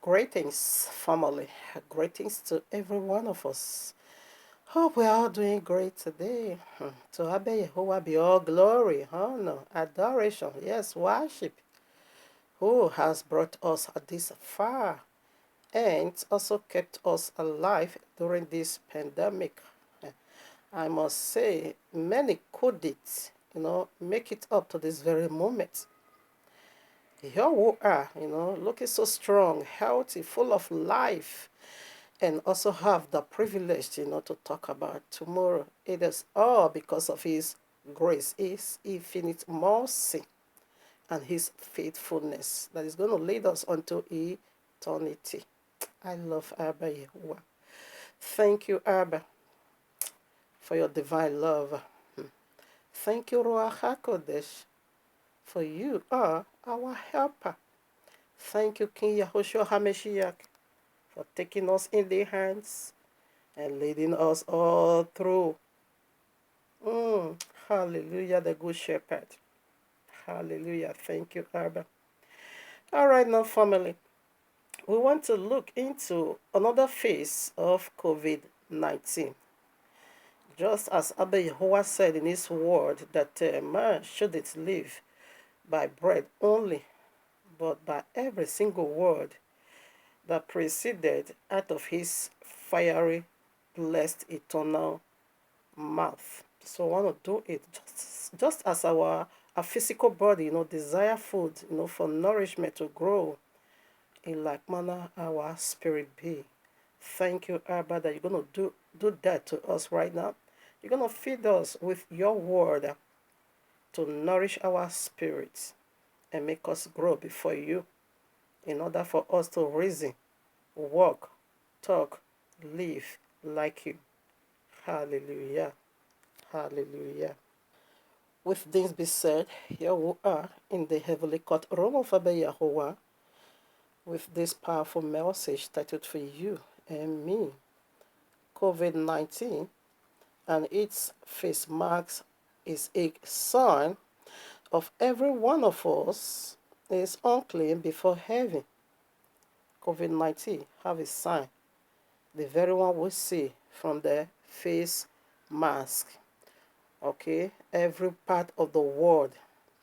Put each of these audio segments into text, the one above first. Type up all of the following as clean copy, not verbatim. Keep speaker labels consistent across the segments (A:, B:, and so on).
A: Greetings, family. Greetings to every one of us. Hope we are all doing great today. To Abba Yehovah be all glory, honor, adoration, yes, worship, who has brought us this far and also kept us alive during this pandemic. I must say, many couldn't, make it up to this very moment. Here we are, looking so strong, healthy, full of life, and also have the privilege, to talk about tomorrow. It is all because of His grace, His infinite mercy, and His faithfulness that is going to lead us unto eternity. I love Abba Yehovah. Thank you, Abba, for your divine love. Thank you, Ruach HaKodesh, for you are our helper. Thank you, King Yahushua HaMashiach, for taking us in their hands and leading us all through. Hallelujah, the Good Shepherd. Hallelujah. Thank you, Abba. All right, now, family, we want to look into another phase of COVID 19. Just as Abba Yehovah said in His word that man shouldn't live by bread only, but by every single word that proceeded out of His fiery, blessed, eternal mouth. So I want to do it just as our physical body, desire food, for nourishment to grow. In like manner, our spirit be. Thank you, Abba, that you're going to do that to us right now. You're going to feed us with your word to nourish our spirits and make us grow before you in order for us to reason, walk, talk, live like you. Hallelujah. Hallelujah. With this be said, here we are in the heavenly courtroom of Abba Yahuwah with this powerful message titled for you and me. COVID 19 and its face marks is a sign of every one of us is unclean before heaven. COVID 19 have a sign, the very one we see from the face mask. Okay, every part of the world,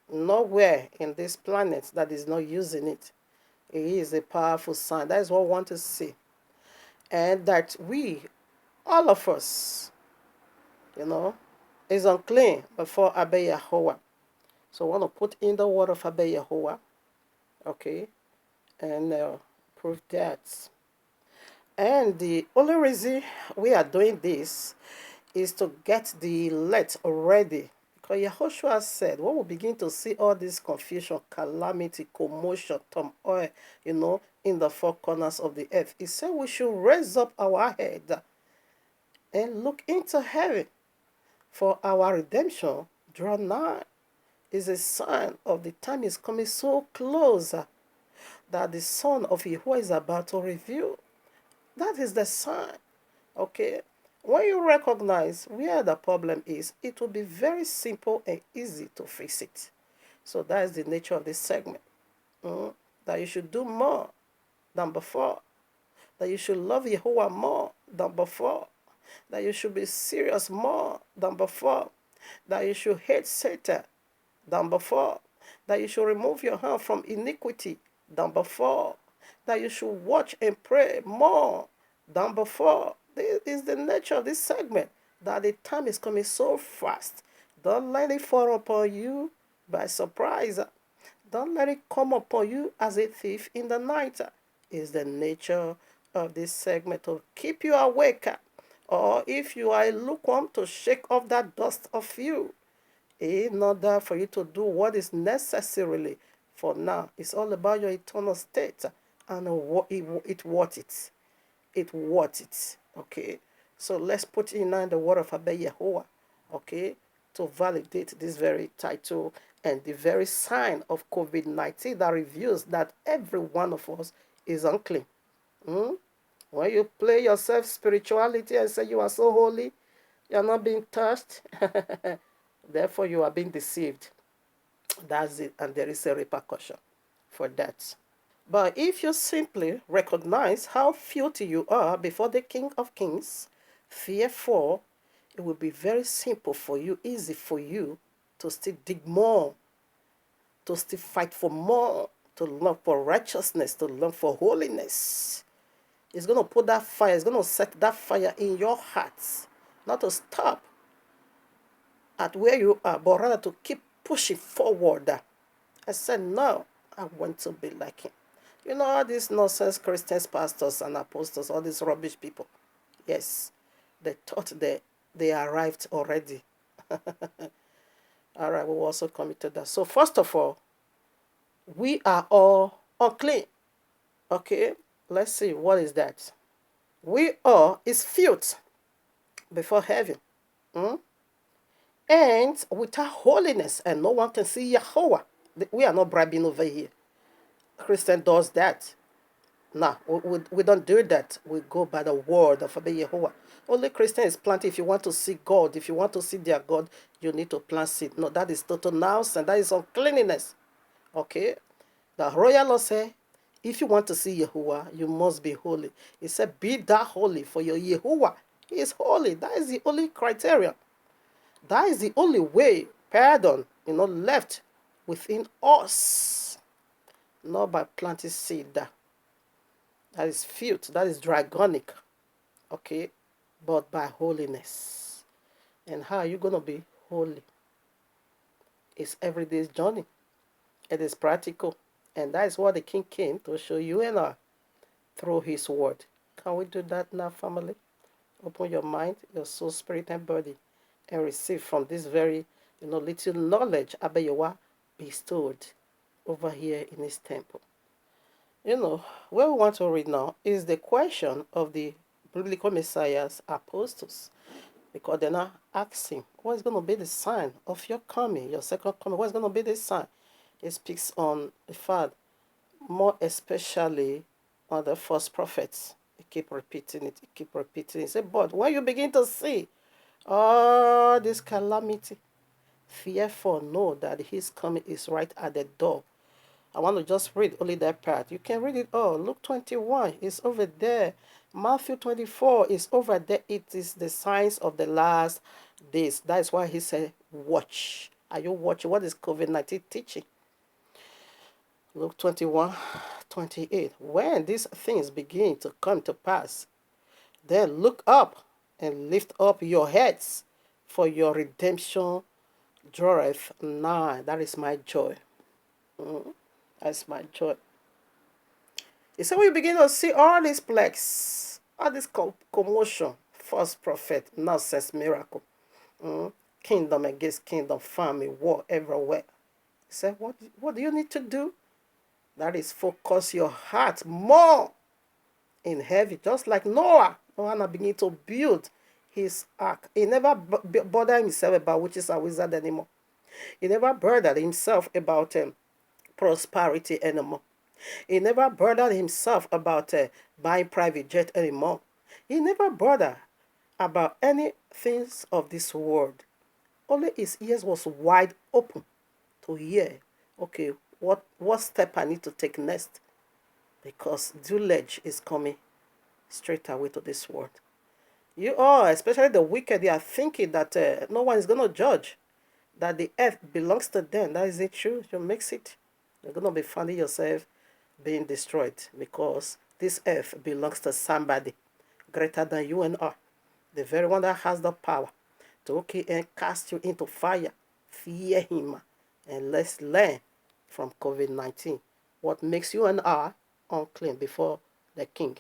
A: nowhere in this planet that is not using it. It is a powerful sign. That is what we want to see. And that we, all of us, is unclean before Abba Yahuwah. So I want to put in the word of Abba Yahuwah, okay, and prove that. And the only reason we are doing this is to get the elect ready. Because Yahushua said, when we begin to see all this confusion, calamity, commotion, turmoil, in the four corners of the earth, He said we should raise up our head and look into heaven, for our redemption draw nigh. Is a sign of the time is coming so close that the Son of Yahuwah is about to reveal. That is the sign. Okay? When you recognize where the problem is, it will be very simple and easy to fix it. So that is the nature of this segment. That you should do more than before. That you should love Yahuwah more than before. That you should be serious more than before. That you should hate Satan than before. That you should remove your hand from iniquity than before. That you should watch and pray more than before. This is the nature of this segment, that the time is coming so fast. Don't let it fall upon you by surprise. Don't let it come upon you as a thief in the night. Is the nature of this segment to keep you awake, or if you are lukewarm, to shake off that dust of you in order for you to do what is necessarily for now. It's all about your eternal state and it worth it. It worth it. Okay. So let's put in the word of Abba Yahuwah, okay, to validate this very title and the very sign of COVID 19 that reveals that every one of us is unclean. When you play yourself spirituality and say you are so holy, you are not being touched, therefore you are being deceived. That's it, and there is a repercussion for that. But if you simply recognize how filthy you are before the King of Kings, therefore, it will be very simple for you, easy for you to still dig more, to still fight for more, to long for righteousness, to long for holiness. It's going to put that fire, it's going to set that fire in your hearts, not to stop at where you are, but rather to keep pushing forward. I said, no, I want to be like him. You know, all these nonsense Christians, pastors, and apostles, all these rubbish people. Yes, they thought they arrived already. All right, we will also commit to that. So, first of all, we are all unclean. Okay, let's see, what is that? We all is filth before heaven. Hmm? And without holiness, and no one can see Yahweh. We are not bribing over here. Christian does that. No, we don't do that. We go by the word of Yahweh. Only Christian is planting. If you want to see God, if you want to see their God, you need to plant seed. No, that is total nonsense. That is uncleanness. Okay? The royal law says, if you want to see Yahuwah, you must be holy. He said, be thou holy, for your Yahuwah is holy. That is the only criteria. That is the only way, pardon, left within us. Not by planting seed. That is filth. That is dragonic. Okay? But by holiness. And how are you going to be holy? It's everyday's journey. It is practical. And that is what the King came to show you and I through his word. Can we do that now, family? Open your mind, your soul, spirit, and body, and receive from this very, little knowledge Abayawa bestowed over here in his temple. What we want to read now is the question of the biblical messiahs, apostles, because they're not asking, what is going to be the sign of your coming, your second coming? What is going to be the sign? It speaks on the fact, more especially on the false prophets. He keep repeating it. He said, but when you begin to see all this calamity, fearful, know that his coming is right at the door. I want to just read only that part. You can read it all. Luke 21 is over there. Matthew 24 is over there. It is the signs of the last days. That is why he said, watch. Are you watching? What is COVID-19 teaching? Luke 21:28. When these things begin to come to pass, then look up and lift up your heads, for your redemption draweth nigh. That is my joy. That's my joy. He said, we begin to see all these plagues, all this commotion, false prophet, nonsense, miracle, kingdom against kingdom, famine, war everywhere. He said, what do you need to do? That is focus your heart more in heaven, just like Noah. Noah began to build his ark. He never bothered himself about witches and wizards anymore. He never bothered himself about prosperity anymore. He never bothered himself about buying private jet anymore. He never bothered about any things of this world. Only his ears was wide open to hear, okay, what step I need to take next, because deluge is coming straight away to this world. You all, especially the wicked, they are thinking that no one is going to judge, that the earth belongs to them. That is it true? You mix it, you're going to be finding yourself being destroyed, because this earth belongs to somebody greater than you and I, the very one that has the power to okay and cast you into fire. Fear him, and let's learn from COVID-19 what makes you and I unclean before the King.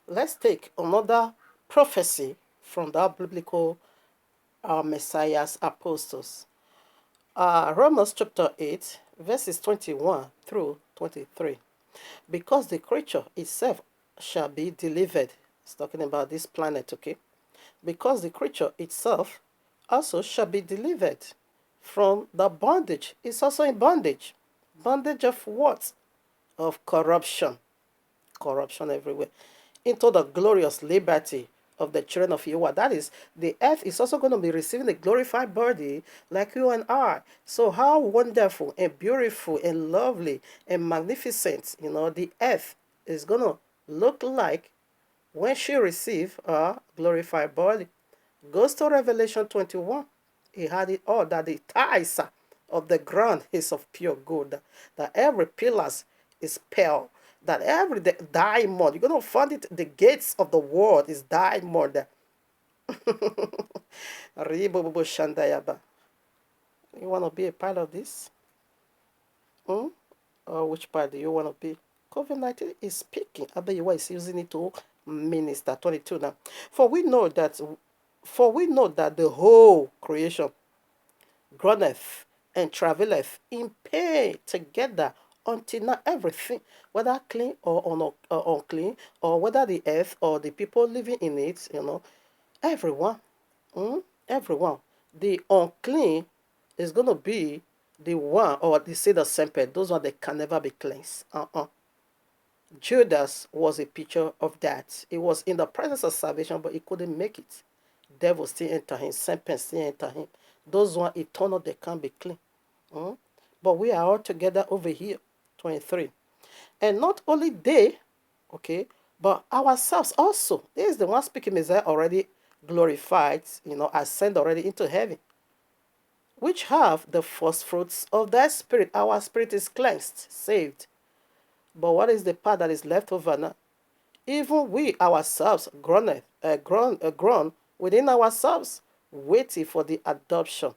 A: Let's take another prophecy from the biblical messiahs, apostles. Romans chapter 8, verses 21 through 23. Because the creature itself shall be delivered. It's talking about this planet, okay? Because the creature itself also shall be delivered from the bondage. It's also in bondage. Bondage of what? Of corruption. Corruption everywhere. Into the glorious liberty of the children of Yahweh. That is, the earth is also going to be receiving a glorified body like you and I. So how wonderful and beautiful and lovely and magnificent, the earth is going to look like when she receives a glorified body. Goes to Revelation 21. He had it all, that the tithes of the ground is of pure gold, that every pillar is pearl, that every diamond, you're going to find it, the gates of the world is diamond. You want to be a part of this? Or which part do you want to be? COVID-19 is speaking. Abayawa is using it to minister. 22 now. For we know that the whole creation groaneth and travaileth in pain together until now everything, whether clean or unclean, or whether the earth or the people living in it, everyone, everyone. The unclean is going to be the one, or the seed of serpent. Those ones, they can never be cleansed. Judas was a picture of that. He was in the presence of salvation, but he couldn't make it. Devil still enter him, serpent still enter him. Those ones eternal, they can't be clean. But we are all together over here. 23. And not only they, okay, but ourselves also. This is the one speaking Messiah already glorified, ascend already into heaven, which have the first fruits of thy spirit. Our spirit is cleansed, saved. But what is the part that is left over now? Even we ourselves grown within ourselves, waiting for the adoption,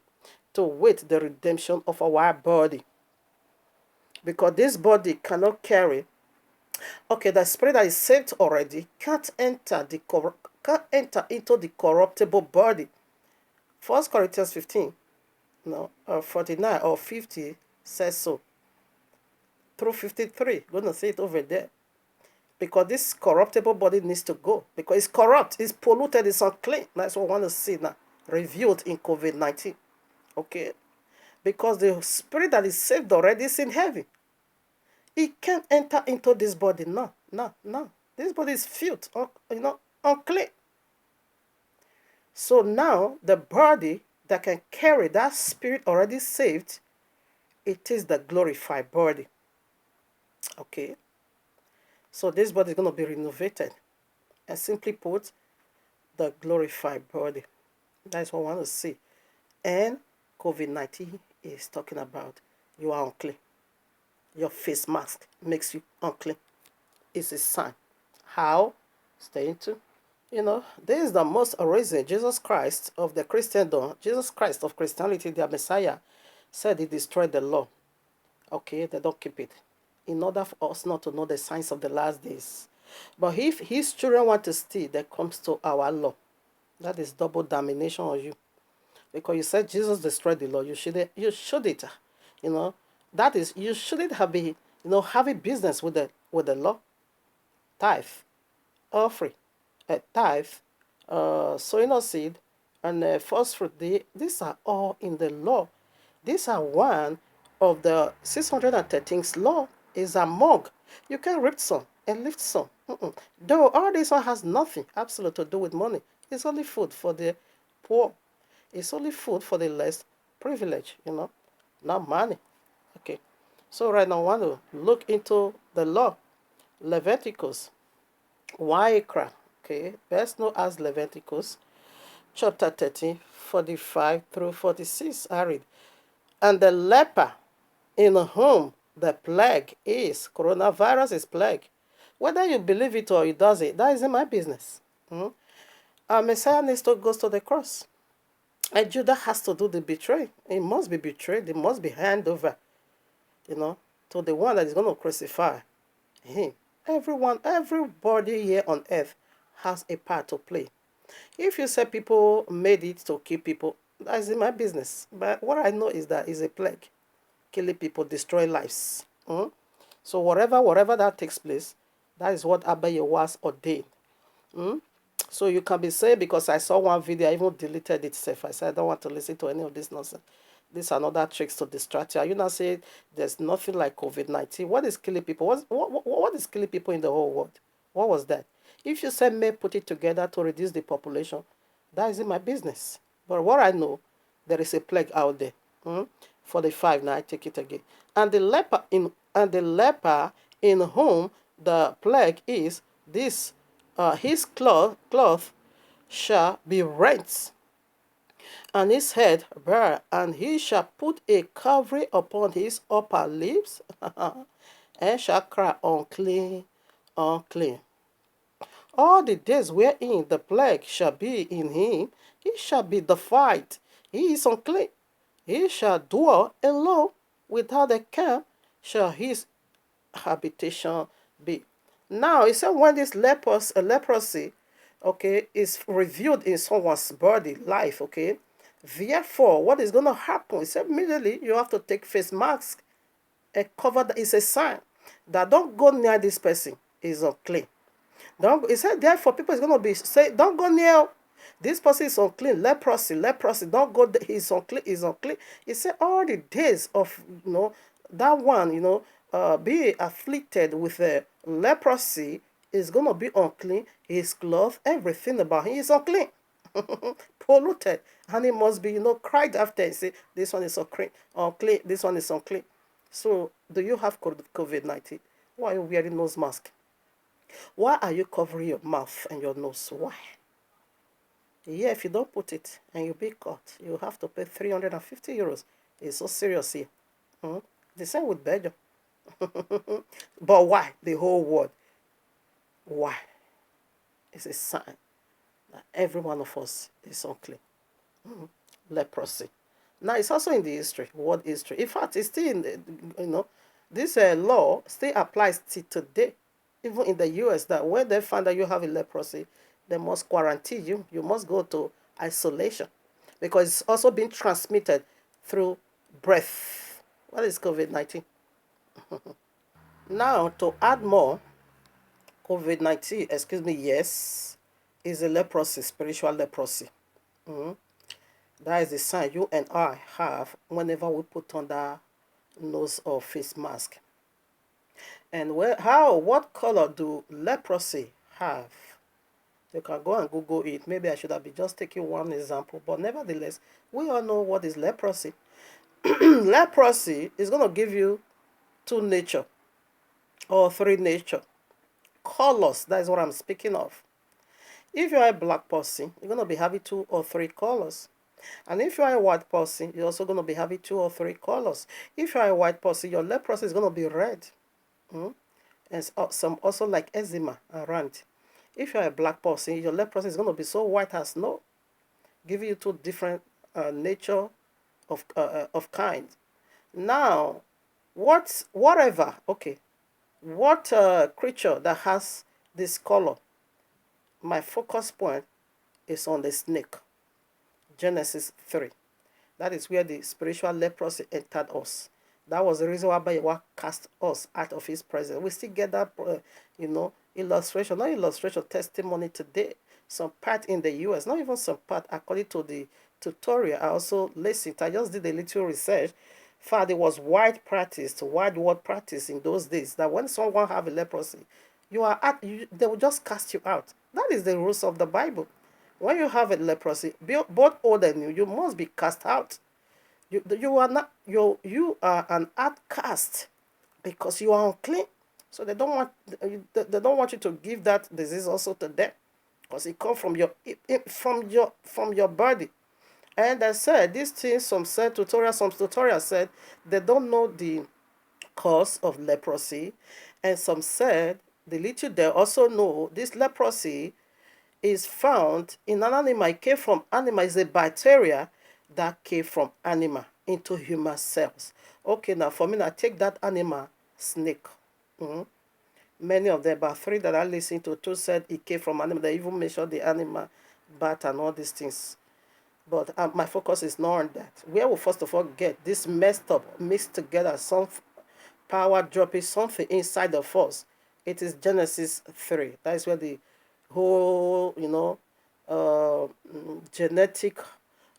A: to wait the redemption of our body. Because this body cannot carry. Okay, the spirit that is saved already can't enter into the corruptible body. 1 Corinthians 15, 49 or 50 says so. Through 53, going to say it over there. Because this corruptible body needs to go. Because it's corrupt, it's polluted, it's unclean. That's what I want to see now. Revealed in COVID-19. Okay? Because the spirit that is saved already is in heaven. It can't enter into this body. No. This body is filth, unclean. So now, the body that can carry that spirit already saved, it is the glorified body. Okay? So this body is going to be renovated. And simply put, the glorified body. That's what I want to see. And COVID-19 is talking about you are unclean. Your face mask makes you unclean. It's a sign. How? Stay into. This is the most reason Jesus Christ of the Christendom, Jesus Christ of Christianity, the Messiah, said he destroyed the law. Okay, they don't keep it. In order for us not to know the signs of the last days. But if his children want to steal, that comes to our law. That is double damnation on you. Because you said Jesus destroyed the law. You shouldn't, that is, you shouldn't have been, having business with the law. Tithe, offering, tithe, sowing of seed, and first fruit. These are all in the law. These are one of the 613th law. Is among. You can reap some and lift some. Though all this one has nothing absolutely to do with money. It's only food for the poor. It's only food for the less privileged, not money. Okay. So right now I want to look into the law. Leviticus. Wa'ikra. Okay. Best known as Leviticus. Chapter 13, 45 through 46. I read. And the leper in whom the plague is, coronavirus is plague. Whether you believe it or you doesn't, that isn't my business. Messiah needs to go to the cross. And Judah has to do the betray. He must be betrayed. He must be handed over, to the one that is going to crucify him. Everybody here on earth has a part to play. If you say people made it to kill people, that isn't my business. But what I know is that it's a plague. Killing people, destroy lives. So whatever that takes place, that is what Abba was ordained. So you can be saying, because I saw one video, I even deleted it safe. I said, I don't want to listen to any of this nonsense. These are another tricks to distract you. Are you not saying there's nothing like COVID-19? What is killing people? What is killing people in the whole world? What was that? If you say may put it together to reduce the population, that isn't my business. But what I know, there is a plague out there. 45 now I take it again. And the leper in whom the plague is, this his cloth shall be rent, and his head bare, and he shall put a covering upon his upper lips, and shall cry, unclean, unclean. All the days wherein the plague shall be in him, he shall be defiled. He is unclean. He shall dwell alone, without a camp shall his habitation be. Now, it said when this leprosy, okay, is revealed in someone's body, life, okay, therefore, what is going to happen? It said immediately you have to take face mask and cover. That is a sign that don't go near this person, is unclean. Don't. It said therefore people is going to be say don't go near. This person is unclean. Leprosy. Don't go. He's unclean. He's unclean. He said all the days of that one be afflicted with leprosy is going to be unclean. His clothes, everything about him is unclean, polluted, and he must be cried after and say this one is unclean. This one is unclean. So do you have COVID-19? Why are you wearing nose mask? Why are you covering your mouth and your nose? Why? Yeah, if you don't put it and you be caught, you have to pay 350 euros. It's so serious here. The same with Belgium. But why? The whole world. Why? It's a sign that every one of us is unclean. Leprosy. Now, it's also in the history, world history. In fact, it's still in the, this law still applies till today. Even in the US, that when they find that you have a leprosy, they must quarantine you. You must go to isolation because it's also being transmitted through breath. What is COVID-19? Now, to add more, COVID-19, yes, is a leprosy, spiritual leprosy. That is the sign you and I have whenever we put on the nose or face mask. And what color do leprosy have? You can go and Google it. Maybe I should have been just taking one example, but nevertheless, we all know what is leprosy. Leprosy is going to give you two nature or three nature. Colors, that is what I'm speaking of. If you are a black person, you're going to be having 2 or 3 colors. And if you are a white person, you're also going to be having 2 or 3 colors. If you are a white person, your leprosy is going to be red. And some also like eczema around. If you are a black person, your leprosy is going to be so white as snow, giving you 2 different nature of kind. Now, what creature that has this color? My focus point is on the snake. Genesis 3. That is where the spiritual leprosy entered us. That was the reason why Bayewa cast us out of his presence. We still get that, testimony today. Some part in the US, not even some part, according to the tutorial. I also listened. I just did a little research. Fact, it was wide word practice in those days. That when someone have a leprosy, they will just cast you out. That is the rules of the Bible. When you have a leprosy, both old and new, you must be cast out. You are an outcast because you are unclean. So they don't want you to give that disease also to them, because it comes from your body. And I said these things. Some tutorials said they don't know the cause of leprosy, and some said the little they also know this leprosy is found in an animal. It came from animal. It's a bacteria that came from animal into human cells. Okay, now for me, I take that animal, snake. Many of them, about 3 that I listened to, 2 said it came from animal. They even mentioned the animal, bat, and all these things. But my focus is not on that. Where we first of all get this mixed together, some power dropping something inside of us. It is Genesis 3. That is where the whole, genetic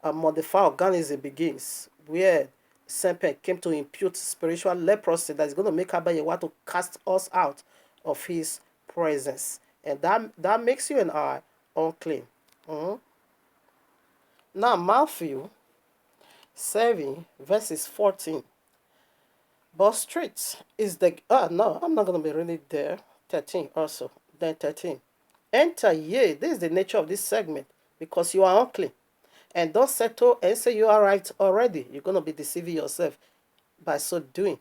A: modified organism begins, where serpent came to impute spiritual leprosy that is going to make Abayewa to cast us out of his presence. And that makes you and I unclean. Mhm. Now, Matthew 7, verses 14. But straight is the. No, I'm not going to be reading there. 13 also. Then 13. Enter ye. This is the nature of this segment because you are unclean. And don't settle and say you are right already. You're going to be deceiving yourself by so doing.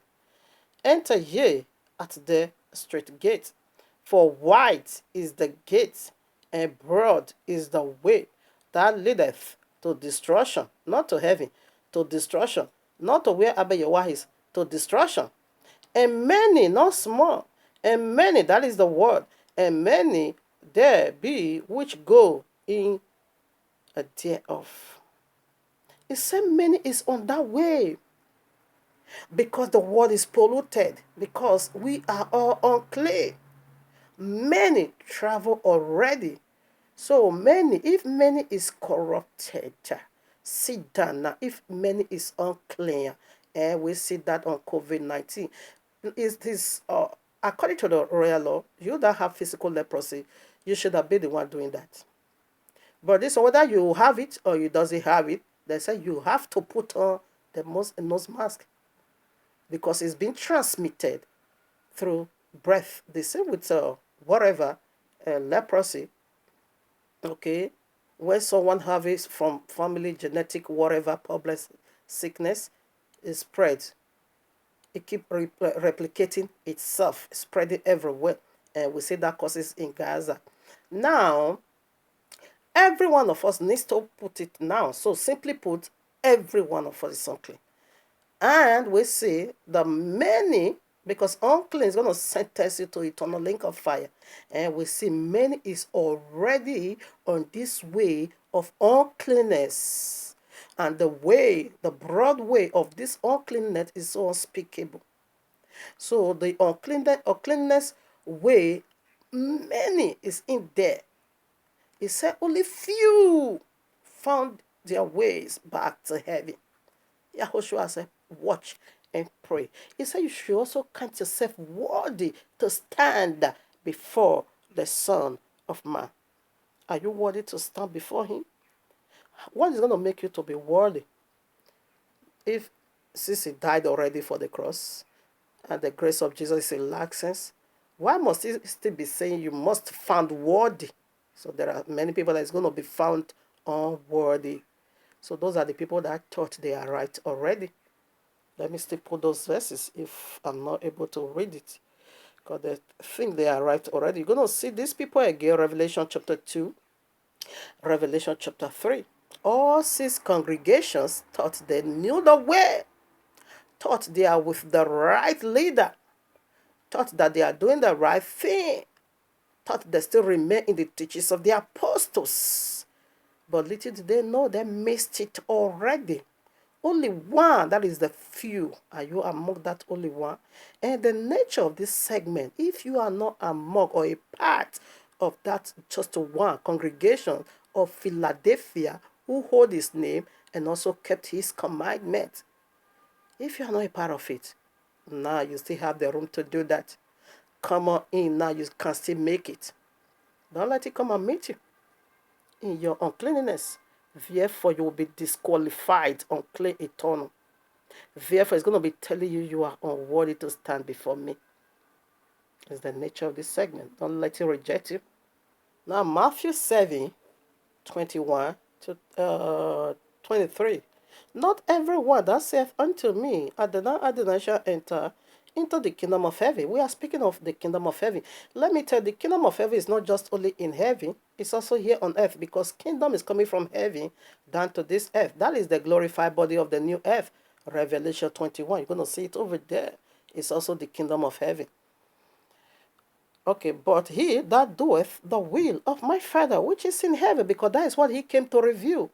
A: Enter ye at the straight gate. For wide is the gate, and broad is the way that leadeth to destruction, not to heaven, to destruction, not to where Abba Yahweh is, to destruction. And many, not small, and many, that is the word, and many there be which go in thereof. It said many is on that way because the world is polluted, because we are all unclean. Many travel already. So many, if many is corrupted, sit down now. If many is unclean, and we see that on COVID-19, is this according to the royal law, you that have physical leprosy, you should have been the one doing that. But this whether you have it or you doesn't have it, they say you have to put on the nose mask because it's being transmitted through breath. The same with whatever leprosy. Okay, when someone have it from family, genetic, whatever public sickness is spread, it keep replicating itself, spreading everywhere, and we see that causes in Gaza. Now, every one of us needs to put it now. So simply put, every one of us is unclean. And we see the many, because unclean is going to sentence you to eternal lake of fire. And we see many is already on this way of uncleanness. And the way, the broad way of this uncleanness is so unspeakable. So the uncleanness way, many is in there. He said only few found their ways back to heaven. Yahushua said, watch and pray. He said you should also count yourself worthy to stand before the Son of Man. Are you worthy to stand before him? What is going to make you to be worthy? If since he died already for the cross and the grace of Jesus is in license, why must he still be saying you must found worthy? So there are many people that is going to be found unworthy. So those are the people that thought they are right already. Let me still put those verses if I'm not able to read it. Because they think they are right already. You're going to see these people again, Revelation chapter 2, Revelation chapter 3. All 6 congregations thought they knew the way, thought they are with the right leader, thought that they are doing the right thing, thought they still remain in the teachings of the apostles. But little did they know they missed it already. Only one, that is the few. Are you among that only one? And the nature of this segment, if you are not among or a part of that just one congregation of Philadelphia who hold his name and also kept his commandment, if you are not a part of it, now you still have the room to do that. Come on in now, you can still make it. Don't let it come and meet you in your uncleanness. Therefore, you will be disqualified, unclean, eternal. Therefore, it's going to be telling you you are unworthy to stand before me. It's the nature of this segment. Don't let it reject you. Now, Matthew 7, 21 to 23. Not everyone that saith unto me, Adonai shall enter into the kingdom of heaven. We are speaking of the kingdom of heaven. Let me tell you, the kingdom of heaven is not just only in heaven, it's also here on earth, because kingdom is coming from heaven down to this earth. That is the glorified body of the new earth. Revelation 21. You're going to see it over there. It's also the kingdom of heaven. Okay, but he that doeth the will of my Father which is in heaven, because that is what he came to reveal.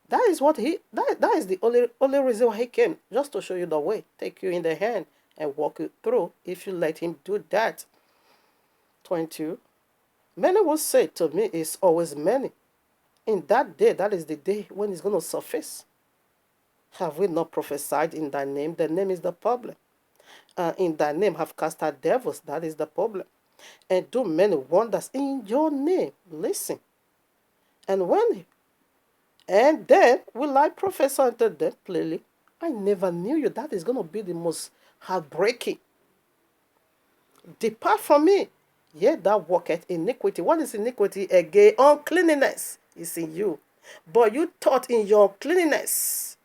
A: That is what that is the only reason why he came, just to show you the way, take you in the hand and walk you through if you let him do that. 22. Many will say to me, it's always many. In that day, that is the day when it's going to surface. Have we not prophesied in thy name? The name is the problem. In thy name have cast out devils. That is the problem. and do many wonders in your name. Listen. And then will I prophesy unto them plainly? I never knew you. That is going to be the most heartbreaking. Depart from me, ye that worketh iniquity. What is iniquity? Again, uncleanness is in you. But you thought in your cleanliness,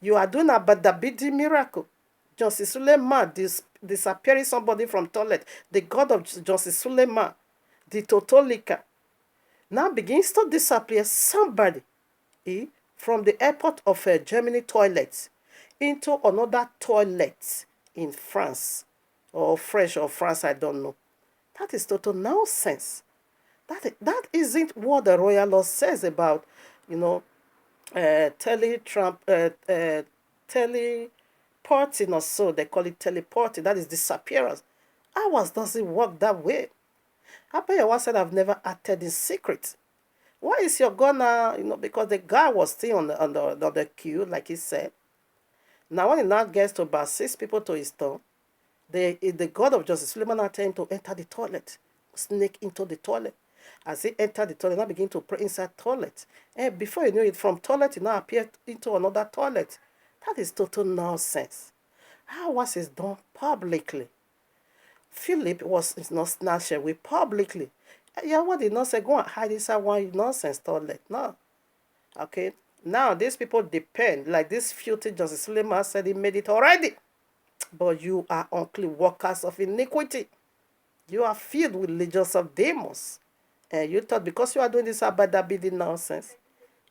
A: you are doing a badabidi miracle. Justice Suleiman disappearing somebody from toilet. The God of Justice Suleiman, the Totolika, now begins to disappear somebody from the airport of Germany toilet into another toilet in France or French or France, I don't know. That is total nonsense. That isn't what the royal law says about, you know, teleporting or so. They call it teleporting. That is disappearance. Ours doesn't work that way. Abayawa said, I've never acted in secret. Why is your gunner, because the guy was still on the queue, like he said. Now, when he now gets to about 6 people to his door, the God of Justice, Suleiman, now tell him to enter the toilet, sneak into the toilet. As he entered the toilet, now begin to pray inside toilet. And before you know it, from toilet, he now appeared into another toilet. That is total nonsense. How was it done publicly? Philip was not snatched away publicly. Yeah, what did not say, go and hide inside one nonsense toilet. No. Okay. Now, these people depend, like this filthy Justice Suleiman said, he made it already. But you are unclean workers of iniquity. You are filled with legions of demons. And you thought because you are doing this abadabidi nonsense,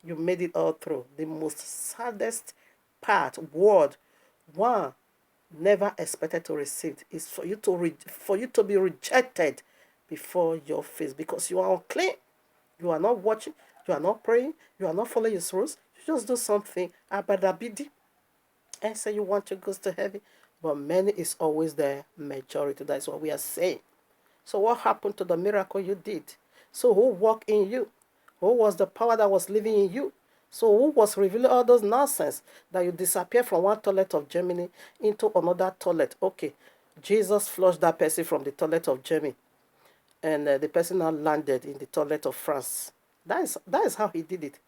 A: you made it all through. The most saddest part, word, one never expected to receive is for you to be rejected before your face because you are unclean. You are not watching, you are not praying, you are not following his rules. You just do something abadabidi and say you want to go to heaven. But many is always the majority. That's what we are saying. So what happened to the miracle you did? So who walked in you? Who was the power that was living in you? So who was revealing all those nonsense that you disappear from one toilet of Germany into another toilet? Okay, Jesus flushed that person from the toilet of Germany, and the person now landed in the toilet of France. That is how he did it.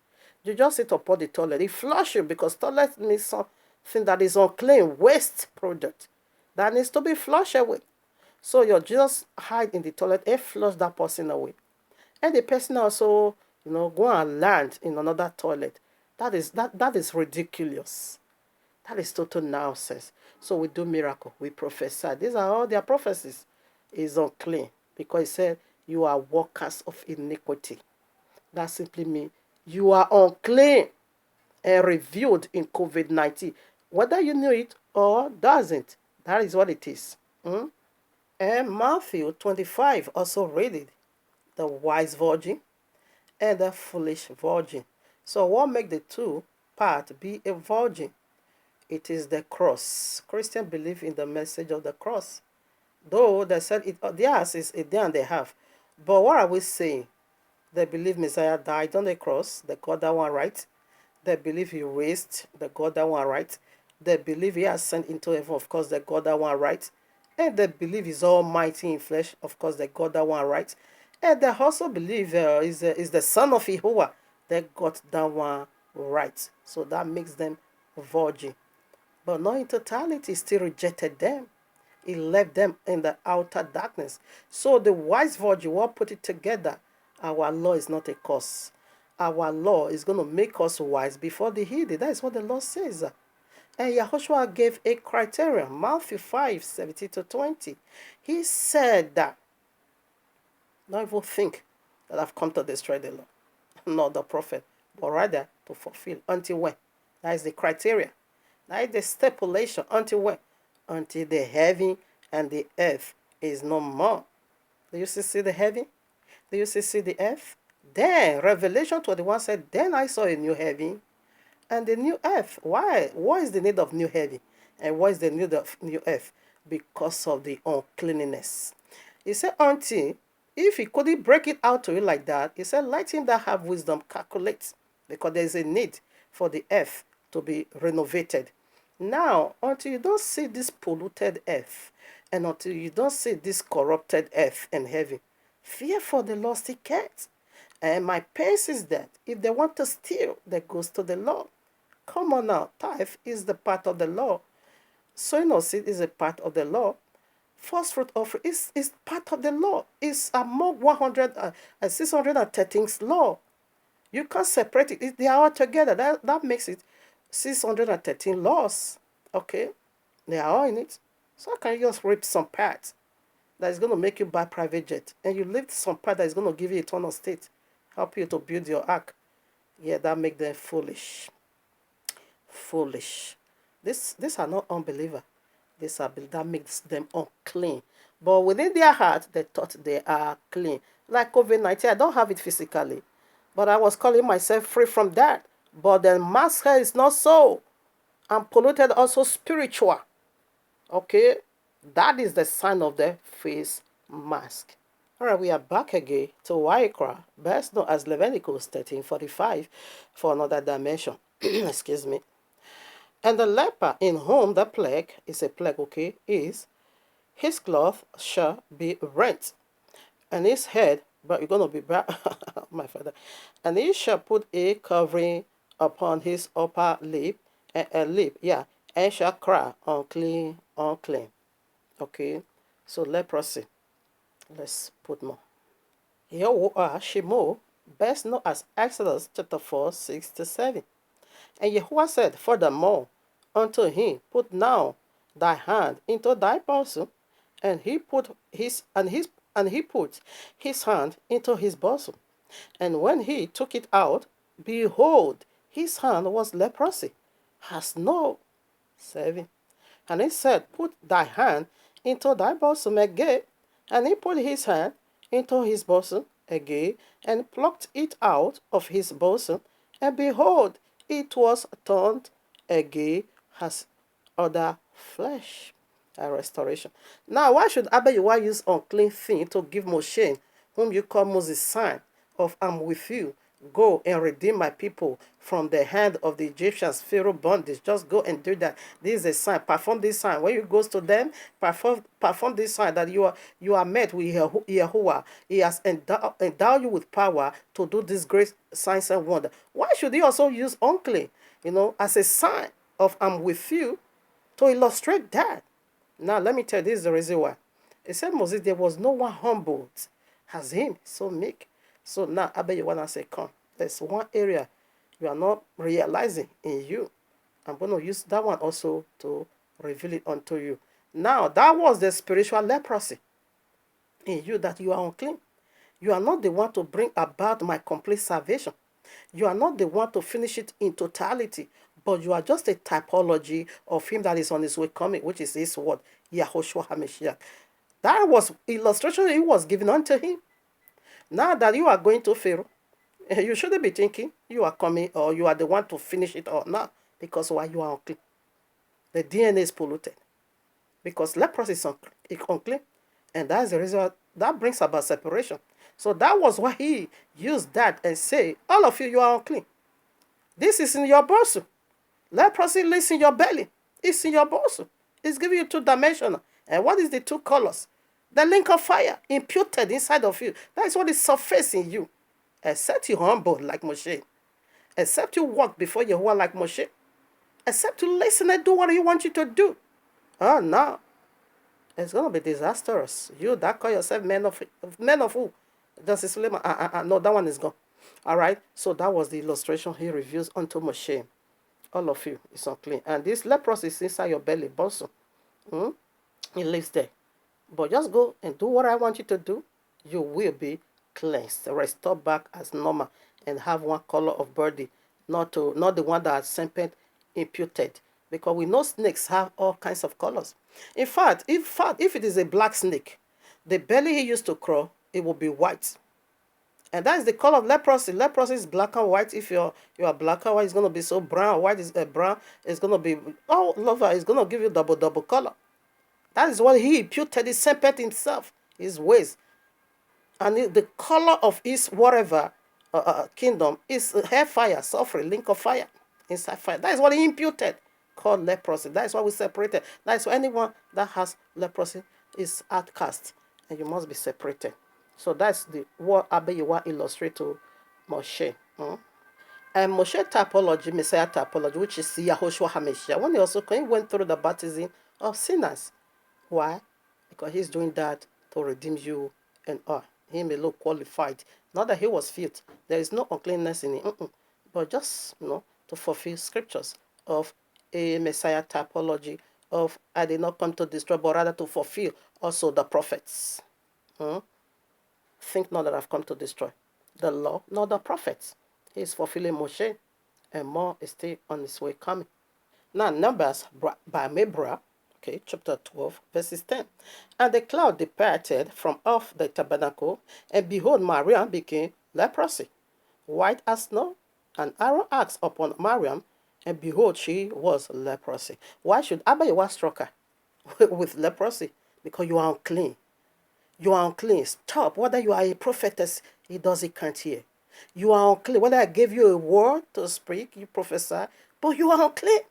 A: You just sit upon the toilet. He flushed you because toilet means something that is unclean, waste product that needs to be flushed away. So you just hide in the toilet and flush that person away. And the person also, go and land in another toilet. That is ridiculous. That is total nonsense. So we do miracle. We prophesy. These are all their prophecies. Is unclean. Because he said, you are workers of iniquity. That simply means you are unclean and revealed in COVID-19. Whether you know it or doesn't. That is what it is. And Matthew 25 also read it. The wise virgin and the foolish virgin. So what make the two part be a virgin? It is the cross. Christians believe in the message of the cross. Though they said theirs is a day and a half. But what are we saying? They believe Messiah died on the cross. They got that one right. They believe he raised. They got that one right. They believe he has sent into heaven. Of course, they got that one right. And they believe he's almighty in flesh. Of course, they got that one right. And they also believe is the son of Jehovah. They got that one right. So that makes them virgin. But not in totality, still rejected them. He left them in the outer darkness. So the wise virgin will put it together. Our law is not a curse. Our law is going to make us wise before the heathen. That is what the law says. And Yahushua gave a criterion, Matthew 5:17-20. He said that, don't even think that I've come to destroy the law, not the prophet, but rather to fulfill. Until when? That is the criteria. That is the stipulation. Until when? Until the heaven and the earth is no more. Do you see the heaven? Do you see the earth? Then, Revelation 21 said, then I saw a new heaven and the new earth. Why? What is the need of new heaven? And what is the need of new earth? Because of the uncleanness. He said, until, if he couldn't break it out to you like that, he said, let him that have wisdom calculate. Because there is a need for the earth to be renovated. Now, until you don't see this polluted earth, And until you don't see this corrupted earth and heaven, fear for the lost he can't. And my pace is that if they want to steal, that goes to the law. Come on now, tithe is the part of the law. Sowing of seed is a part of the law. First fruit offering is part of the law. It's among 613 law. You can't separate it. They are all together. That makes it 613 laws. Okay? They are all in it. So how can you just rip some part that is going to make you buy private jet, and you leave some part that is going to give you eternal state, help you to build your ark? Yeah, that make them foolish. Foolish. These are not unbeliever. That makes them unclean. But within their heart, they thought they are clean. Like COVID-19, I don't have it physically, but I was calling myself free from that. But the mask is not so. I'm polluted also spiritual. Okay? That is the sign of the face mask. All right, we are back again to Waikra, best known as Leviticus 13:45, for another dimension. Excuse me. And the leper in whom the plague is a plague, okay, is his cloth shall be rent, and his head, but you're gonna be back, my father, and he shall put a covering upon his upper lip, yeah, and shall cry, unclean, unclean. Okay, so leprosy. Let's put more. Yehoah Shemo, best known as Exodus chapter 4, 6 to 7. And Yehovah said, furthermore, unto him, put now thy hand into thy bosom, and he put his hand into his bosom. And when he took it out, behold, his hand was leprosy, has no 7. And he said, put thy hand into thy bosom again. And he put his hand into his bosom again, and plucked it out of his bosom, and behold, it was turned again as other flesh. A restoration. Now, why should Abayewa use unclean thing to give Moshe, whom you call Moses, sign of I'm with you? Go and redeem my people from the hand of the Egyptians, Pharaoh bondage. Just go and do that. This is a sign. Perform this sign. When you goes to them, perform this sign that you are met with Yahuwah. He has endowed you with power to do this great signs and wonder. Why should he also use unclean, as a sign of I'm with you, to illustrate that? Now let me tell you, this is the reason why. It said Moses, there was no one humbled as him, so meek. So now, I bet you want to say, come. There's one area you are not realizing in you. I'm going to use that one also to reveal it unto you. Now, that was the spiritual leprosy in you, that you are unclean. You are not the one to bring about my complete salvation. You are not the one to finish it in totality, but you are just a typology of him that is on his way coming, which is his word, Yahushua HaMashiach. That was illustration he was given unto him. Now that you are going to Pharaoh, you shouldn't be thinking you are coming or you are the one to finish it or not, because why you are unclean. The DNA is polluted because leprosy is unclean, and that's the reason that brings about separation. So that was why he used that and say, all of you are unclean. This is in your bosom. Leprosy lives in your belly. It's in your bosom. It's giving you 2-dimensional. And what is the 2 colors? The link of fire imputed inside of you. That is what is surfacing you. Except you humble like Moshe. Except you walk before Yahuwah like Moshe. Except you listen and do what he wants you to do. Oh, no. It's going to be disastrous. You that call yourself men of who? Justice Suleiman. No, that one is gone. All right. So that was the illustration he reveals unto Moshe. All of you is unclean. And this leprosy is inside your belly, bosom. It lives there. But just go and do what I want you to do. You will be cleansed, restore back as normal, and have one color of body, not the one that serpent imputed. Because we know snakes have all kinds of colors. In fact, if it is a black snake, the belly he used to crawl, it will be white. And that is the color of leprosy. Leprosy is black and white. If you are black and white, it's going to be so brown. White is brown. It's going to be all over. It's going to give you double color. That is what he imputed, his serpent himself, his ways. And the color of his whatever kingdom is hellfire, suffering, link of fire, inside fire. That is what he imputed, called leprosy. That is what we separated. That is why anyone that has leprosy is outcast, and you must be separated. So that's the what Abayewa illustrate to Moshe. And Moshe typology, Messiah typology, which is Yahushua HaMashiach, when he also came, he went through the baptism of sinners. Why? Because he's doing that to redeem you and all. Him alone qualified. Not that he was filled. There is no uncleanness in him. But just, to fulfill scriptures of a Messiah typology of I did not come to destroy, but rather to fulfill also the prophets. Think not that I've come to destroy the law, nor the prophets. He is fulfilling Moshe, and more is still on his way coming. Now, Numbers by Mebra, okay, chapter 12, verses 10. And the cloud departed from off the tabernacle, and behold, Miriam became leprosy, white as snow. And Aaron asked upon Miriam, and behold, she was leprosy. Why should Abayewa struck her with leprosy? Because you are unclean. You are unclean. Stop. Whether you are a prophetess, it doesn't count here. You are unclean. Whether I gave you a word to speak, you prophesy, but you are unclean.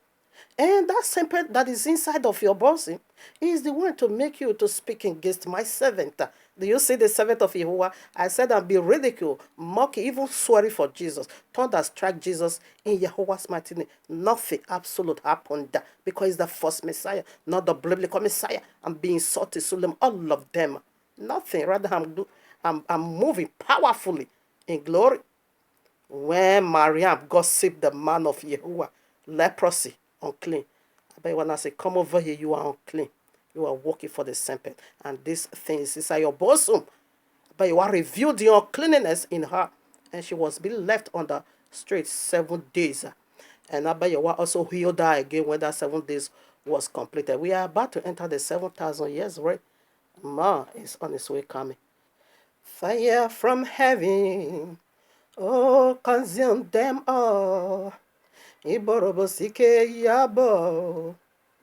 A: And that serpent that is inside of your bosom is the one to make you to speak against my servant. Do you see the servant of Jehovah? I said I'll be ridiculed, mock, even sorry for Jesus. Thunder strike Jesus in Jehovah's mighty name. Nothing absolute happened because it's the first Messiah, not the biblical Messiah. I'm being salty, Sulam, all of them. Nothing. Rather, I'm moving powerfully in glory. When Mariam gossiped the man of Yehovah, leprosy, unclean. But when I say, come over here, you are unclean. You are working for the serpent. And this thing is inside your bosom. But you are revealed your uncleanness in her. And she was being left on the street 7 days. And Abayewa also healed her again when that 7 days was completed. We are about to enter the 7,000 years, right? Ma is on his way coming. Fire from heaven, oh, consume them all. Iborobosike yabo,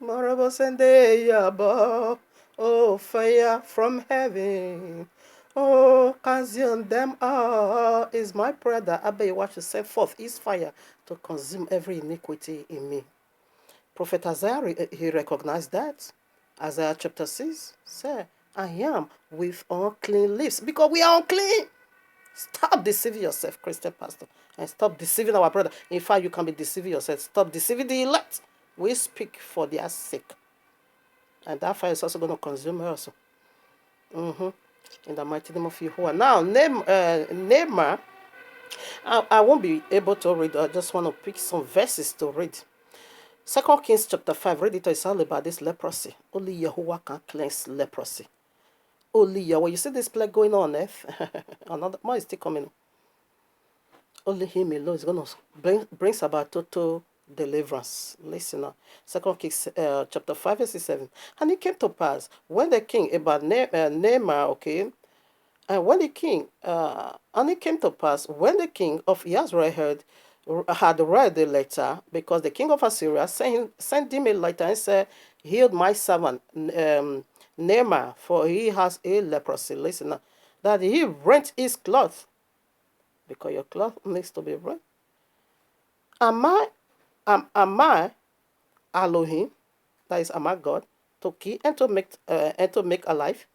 A: morobosende yabo. Oh, fire from heaven, oh, consume them all. Is my prayer that Abayewa should send forth his fire to consume every iniquity in me. Prophet Isaiah, he recognized that. Isaiah chapter 6 said, I am with unclean lips, because we are unclean. Stop deceiving yourself, Christian pastor, and stop deceiving our brother. In fact, you can be deceiving yourself. Stop deceiving the elect. We speak for their sake. And that fire is also going to consume her also. In the mighty name of Yahuwah. Now, Nehemiah, I won't be able to read. I just want to pick some verses to read. 2 Kings chapter 5, read it. It's all about this leprosy. Only Yahuwah can cleanse leprosy. Only Yahweh. You see this plague going on earth? Another more is still coming. Only him alone is going to bring about total deliverance. Listen now. 2 Kings chapter 5, verse 7. And it came to pass when the king about Nehemiah, okay, and when the king, and it came to pass when the king of Israel had read the letter, because the king of Assyria sent him a letter and said, heal my servant Nehemiah, for he has a leprosy. Listen now, that he rent his cloth, because your cloth needs to be rent. Am I Elohim, that is, am I God, to kill and to make alive?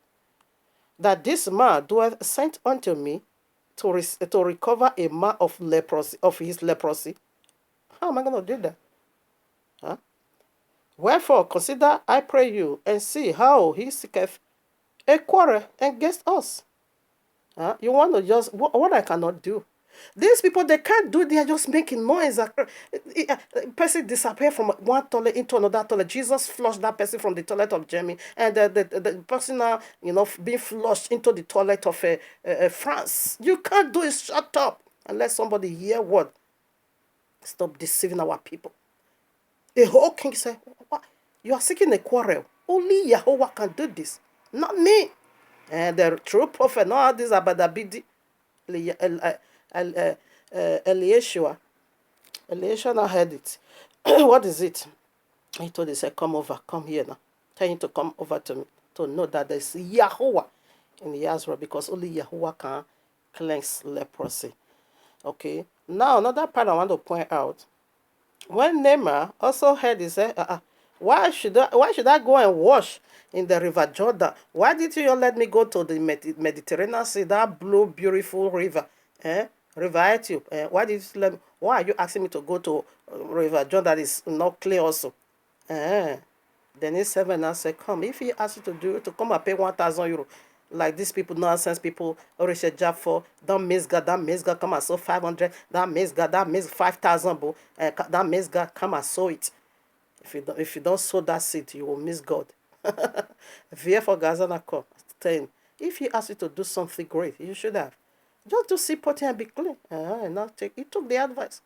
A: That this man doeth sent unto me to recover a man of leprosy, of his leprosy. How am I going to do that? Huh? Wherefore consider, I pray you, and see how he seeketh a quarrel against us. Huh? You want to just what I cannot do. These people, they can't do. They are just making noise. Person disappear from one toilet into another toilet. Jesus flushed that person from the toilet of Germany, and the person now, being flushed into the toilet of France. You can't do it. Shut up, unless somebody hear what. Stop deceiving our people. The whole king said, "What? You are seeking a quarrel. Only Yahweh can do this, not me." And the true prophet, no, this Abadabidi, Eliashua now heard it. What is it? He told him, said, come over, come here now. Tell him to come over to me, to know that there's Yahweh in Israel, because only Yahweh can cleanse leprosy. Okay. Now, another part I want to point out. When Nehemiah also heard, he said, Why should I go and wash in the river Jordan? Why did you let me go to the Mediterranean Sea, that blue, beautiful river? Eh? River Ethiopia. Why did you let me, why are you asking me to go to River Jordan that is not clear also? Eh? Then his servant now said, come, if he asks you to do to come and pay 1,000 euro, like these people, nonsense people, already a job for, that miss God, come and sow 500, that miss 5,000, that miss God, come and sow it. If you don't sow that seed, you will miss God. Therefore, Gazana come, tell him, if he asks you to do something great, you should have. Just to see potty and be clean. And now he took the advice.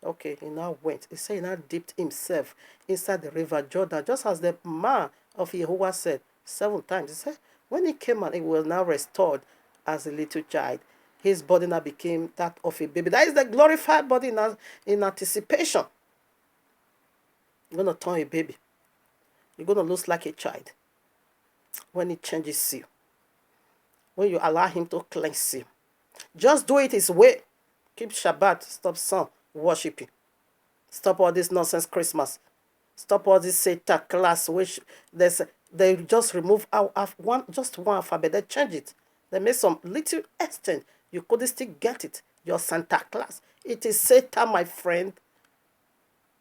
A: Okay, he now went. He said he now dipped himself inside the river Jordan, just as the man of Jehovah said 7 times. He said, when he came out, he was now restored as a little child. His body now became that of a baby. That is the glorified body in anticipation. You're going to turn a baby. You're going to look like a child when he changes you. When you allow him to cleanse you. Just do it his way. Keep Shabbat. Stop sun worshiping. Stop all this nonsense Christmas. Stop all this Satan class, which they just remove out one alphabet. They change it. They make some little extent. You couldn't still get it. Your Santa Claus. It is Satan, my friend.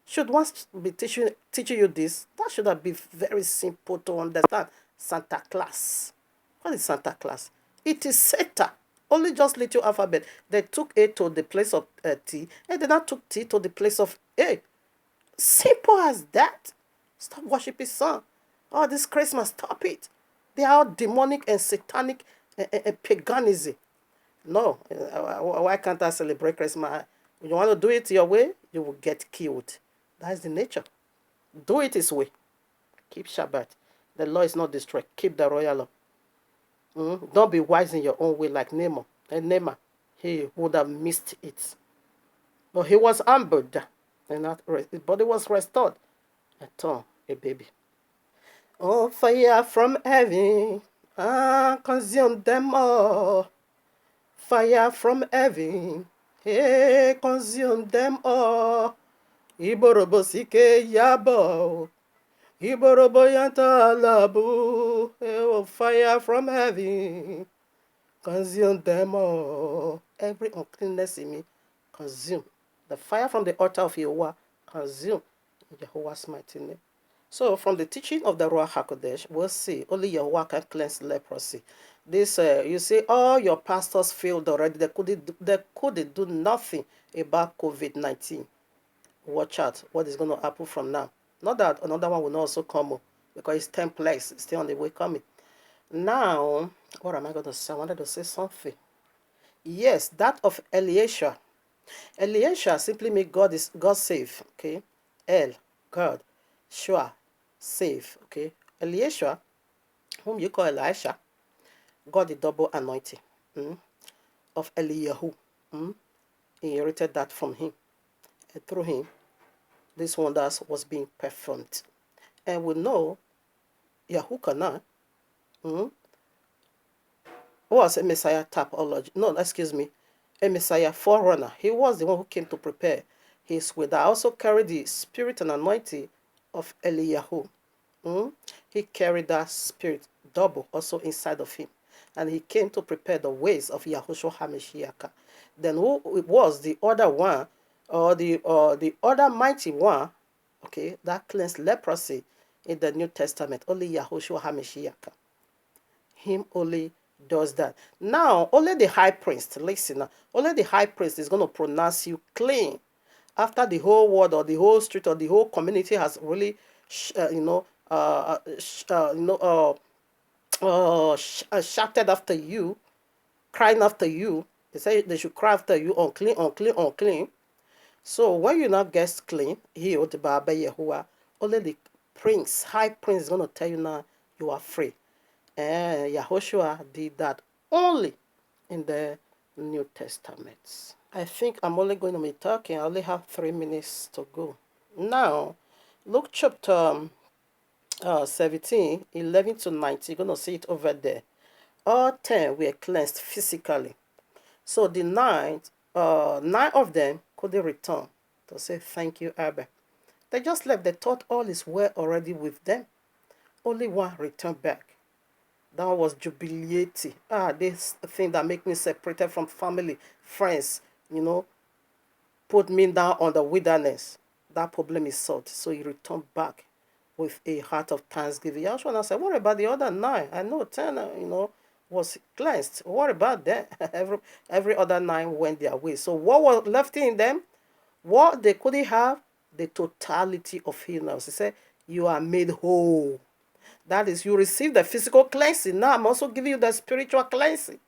A: Should one be teaching you this? That should have been very simple to understand. Santa Claus. What is Santa Claus? It is Satan. Only just little alphabet. They took A to the place of T, and they now took T to the place of A. Simple as that. Stop worshiping sun. Oh, this Christmas, stop it. They are all demonic and satanic paganism. No, why can't I celebrate Christmas? When you want to do it your way, you will get killed. That's the nature. Do it his way. Keep Shabbat. The law is not destroyed. Keep the royal law. Don't be wise in your own way like Naaman. And Naaman, he would have missed it. But he was humbled. And his body was restored. And turned a baby. Oh, fire from heaven, consume them all. Fire from heaven, hey, consume them all. Iborobo sike yabo. Iborobo yanta labu. Oh, fire from heaven. Consume them all. Every uncleanness in me, consume. The fire from the altar of Jehovah, consume in Jehovah's mighty name. So, from the teaching of the Ruach HaKodesh, we'll see only Jehovah can cleanse leprosy. This, you see, all your pastors failed already. They couldn't do nothing about COVID-19. Watch out what is going to happen from now. Not that another one will not also come, because it's 10 plagues. It's still on the way coming. Now, what am I going to say? I wanted to say something. Yes, that of Eliashah. Eliashah simply means God save. Okay, El, God, Shua, save. Okay, Eliashah, whom you call Elisha, got the double anointing of Eliyahu. He inherited that from him, and through him, this wonders was being performed. And we know Yahukanah was a Messiah typology. No, excuse me, a Messiah forerunner. He was the one who came to prepare his way. That also carried the spirit and anointing of Eliyahu. He carried that spirit double also inside of him. And he came to prepare the ways of Yahushua HaMashiach. Then who was the other one, or the other mighty one, okay, that cleansed leprosy in the New Testament? Only Yahushua HaMashiach. Him only does that. Now, only the high priest, listen now, only the high priest is going to pronounce you clean after the whole world or the whole street or the whole community has really, shouted after you, crying after you. They say they should cry after you, unclean, unclean, unclean. So when you now get clean, healed by Yahuwah, only the prince, high prince, is going to tell you now you are free. And Yahushua did that only in the New Testament. I think I'm only going to be talking. I only have 3 minutes to go. Now, Luke chapter 17, 11 to 19. You're going to see it over there. All 10 were cleansed physically. So the 9 of them couldn't return to say thank you, Abba. They just left. They thought all is well already with them. Only one returned back. That was jubilating. This thing that make me separated from family, friends, you know, put me down on the wilderness. That problem is solved. So he returned back with a heart of thanksgiving. Joshua said, what about the other 9? I know 10, was cleansed. What about that? every other 9 went their way. So what was left in them? What they couldn't have? The totality of healness. He said, you are made whole. That is, you receive the physical cleansing. Now I'm also giving you the spiritual cleansing.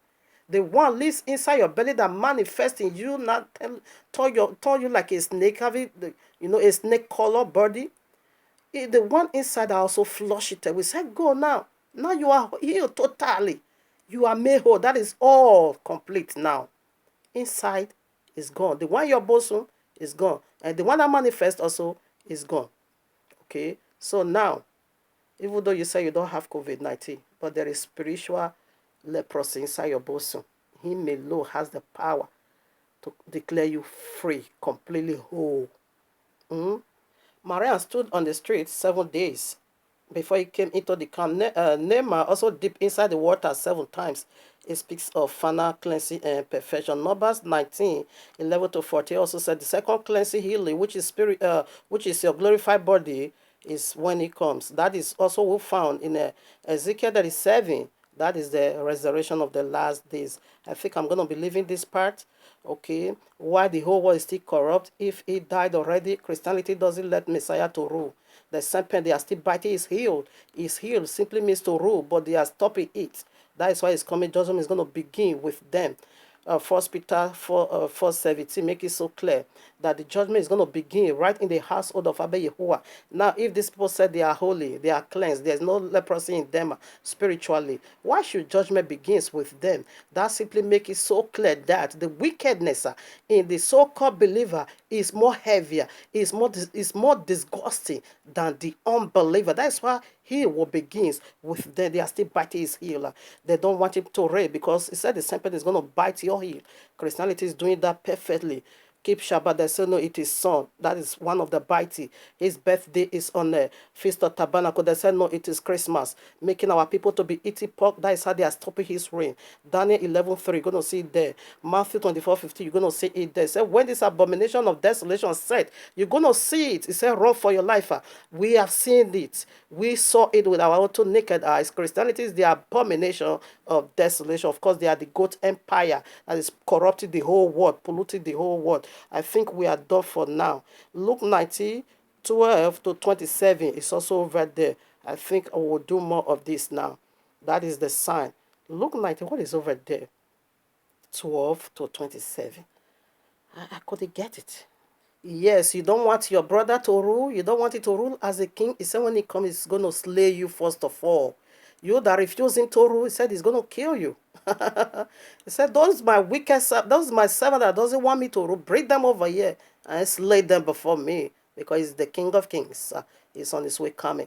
A: The one lives inside your belly that manifests in you, not turn you like a snake, having a snake color body. The one inside that also flush it. We said, go now. Now you are healed totally. You are made whole. That is all complete now. Inside is gone. The one your bosom is gone. And the one that manifests also is gone. Okay? So now, even though you say you don't have COVID-19, but there is spiritual leprosy inside your bosom. Him alone has the power to declare you free, completely whole. Marian stood on the street 7 days before he came into the camp. Naaman also dipped inside the water 7 times. It speaks of final cleansing and perfection. Numbers 19:11-40 also said the second cleansing healing, which is which is your glorified body, is when it comes. That is also we found in Ezekiel 37. That is the resurrection of the last days. I think I'm going to be leaving this part. Okay, why the whole world is still corrupt? If he died already, Christianity doesn't let Messiah to rule. The serpent they are still biting is healed. Is healed simply means to rule, but they are stopping it. That is why his coming judgment is going to begin with them. 1 Peter 4:17 make it so clear that the judgment is going to begin right in the household of Abba Yahuwah. Now, if these people said they are holy, they are cleansed, there's no leprosy in them spiritually, why should judgment begins with them? That simply make it so clear that the wickedness in the so-called believer is more heavier, is more disgusting than the unbeliever. That's why he will begins with them. They are still biting his heel. They don't want him to reign because he said the serpent is going to bite your heel. Christianity is doing that perfectly. Keep Shabbat. They say no, it is son. That is one of the bitey. His birthday is on the Feast of Tabernacle. They say no, it is Christmas. Making our people to be eating pork. That is how they are stopping his reign. Daniel 11:3, you're going to see it there. Matthew 24:15, you're going to see it there. Say when this abomination of desolation said, you're going to see it. It said run for your life. We have seen it. We saw it with our own naked eyes. Christianity is the abomination of desolation. Of course, they are the goat empire that is corrupting the whole world, polluting the whole world. I think we are done for now. Luke 19:12-27 is also over there. I think I will do more of this now. That is the sign. Luke 19, what is over there? 12-27. I couldn't get it. Yes, you don't want your brother to rule. You don't want it to rule as a king. He said when he comes, he's going to slay you first of all. You that refuse him to rule, he said he's going to kill you. He said, those my wicked, those my servant that doesn't want me to rule, bring them over here and slay them before me because he's the King of Kings. He's on his way coming.